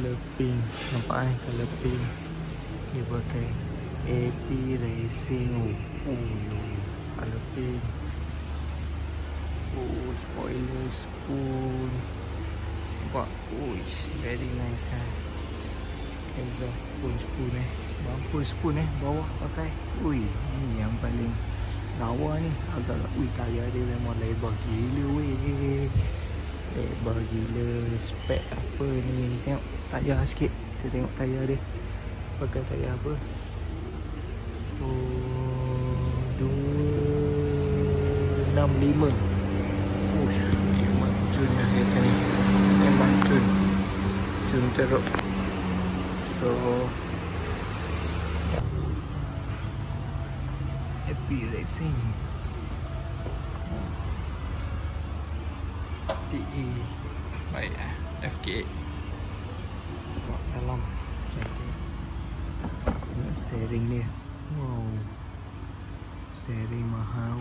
Color pink. Nampak color pink. Dia pakai AP Racing. Color pink. Spoiler spoon. Nampak? Very nice exhaust spoon bumper spoon bawah pakai. Ni yang paling lawa ni. Agak tayar dia memang lebar gila lebar gila. Spek apa ni? Tengok tayar sikit. Kita tengok tayar dia. Pakai tayar apa? 265. Memang cun dah kata ni. Memang cun teruk. So Happy Racing TE baik FK8 dalam cantik. Tengok steering dia. Steering mahal.